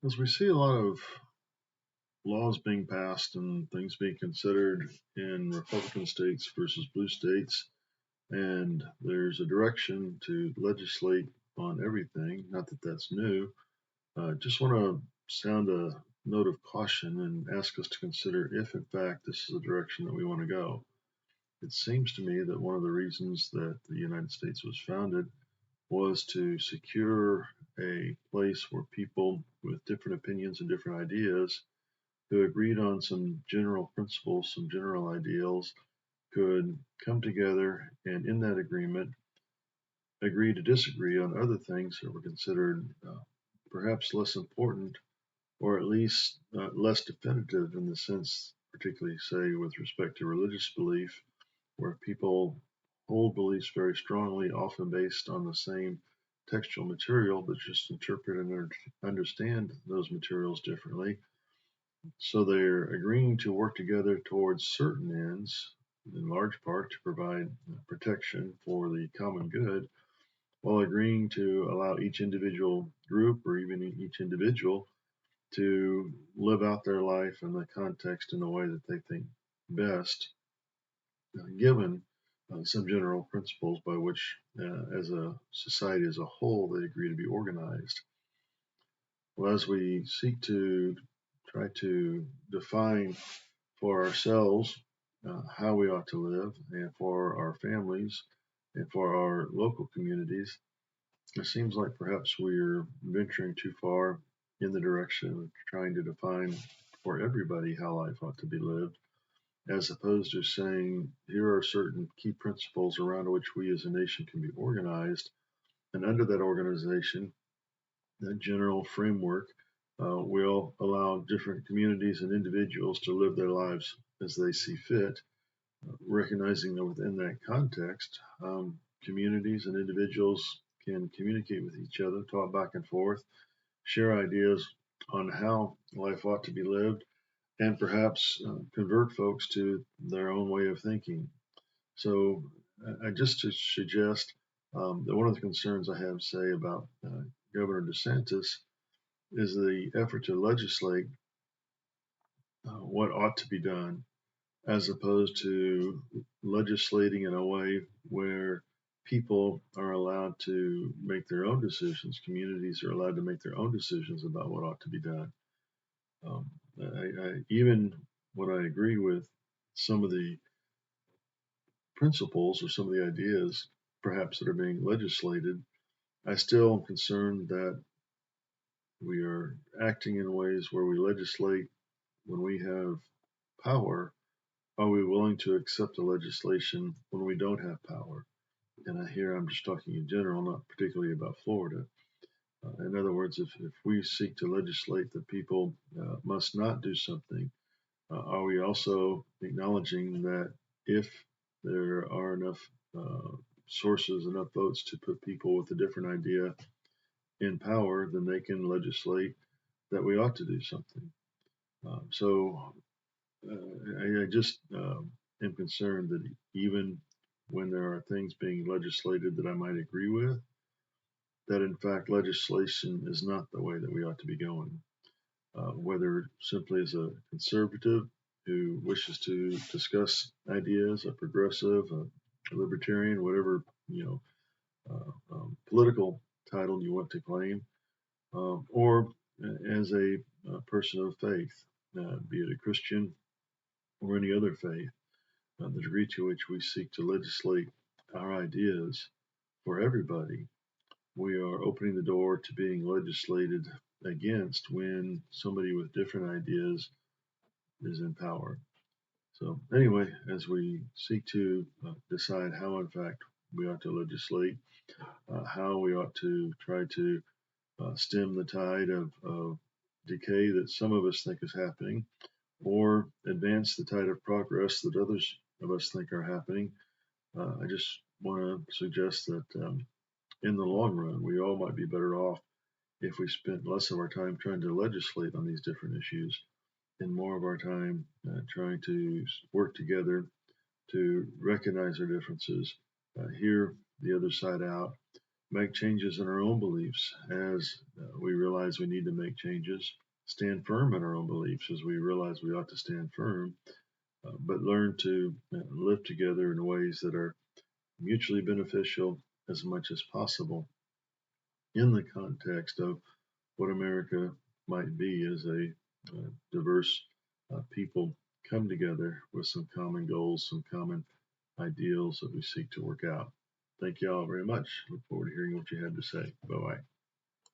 As we see a lot of laws being passed and things being considered in Republican states versus blue states, and there's a direction to legislate on everything, not that that's new, just want to sound a note of caution and ask us to consider if, in fact, this is the direction that we want to go. It seems to me that one of the reasons that the United States was founded was to secure a place where people with different opinions and different ideas who agreed on some general principles, some general ideals, could come together and in that agreement agree to disagree on other things that were considered perhaps less important or at least less definitive in the sense, particularly, say, with respect to religious belief, where people hold beliefs very strongly, often based on the same textual material, but just interpret and understand those materials differently. So they're agreeing to work together towards certain ends, in large part to provide protection for the common good, while agreeing to allow each individual group or even each individual to live out their life in the context in the way that they think best, given some general principles by which, as a society as a whole, they agree to be organized. Well, as we seek to try to define for ourselves how we ought to live and for our families and for our local communities, it seems like perhaps we're venturing too far in the direction of trying to define for everybody how life ought to be lived, as opposed to saying, here are certain key principles around which we as a nation can be organized. And under that organization, that general framework will allow different communities and individuals to live their lives as they see fit, recognizing that within that context, communities and individuals can communicate with each other, talk back and forth, share ideas on how life ought to be lived, and perhaps convert folks to their own way of thinking. So, I just to suggest that one of the concerns I have, say, about Governor DeSantis is the effort to legislate what ought to be done as opposed to legislating in a way where people are allowed to make their own decisions, communities are allowed to make their own decisions about what ought to be done. Even when I agree with some of the principles or some of the ideas, perhaps that are being legislated, I still am concerned that we are acting in ways where we legislate when we have power. Are we willing to accept the legislation when we don't have power? And here I'm just talking in general, not particularly about Florida. In other words, if we seek to legislate that people must not do something, are we also acknowledging that if there are enough sources, enough votes to put people with a different idea in power, then they can legislate that we ought to do something? So I just am concerned that even when there are things being legislated that I might agree with, that in fact legislation is not the way that we ought to be going. Whether simply as a conservative who wishes to discuss ideas, a progressive, a libertarian, whatever political title you want to claim, or as a person of faith, be it a Christian or any other faith, the degree to which we seek to legislate our ideas for everybody, we are opening the door to being legislated against when somebody with different ideas is in power. So, anyway, as we seek to decide how, in fact, we ought to legislate, how we ought to try to stem the tide of decay that some of us think is happening, or advance the tide of progress that others of us think are happening, I just want to suggest that in the long run, we all might be better off if we spent less of our time trying to legislate on these different issues and more of our time trying to work together to recognize our differences, hear the other side out, make changes in our own beliefs as we realize we need to make changes, stand firm in our own beliefs as we realize we ought to stand firm, but learn to live together in ways that are mutually beneficial as much as possible in the context of what America might be as a diverse people come together with some common goals, some common ideals that we seek to work out. Thank you all very much. Look forward to hearing what you had to say. Bye bye.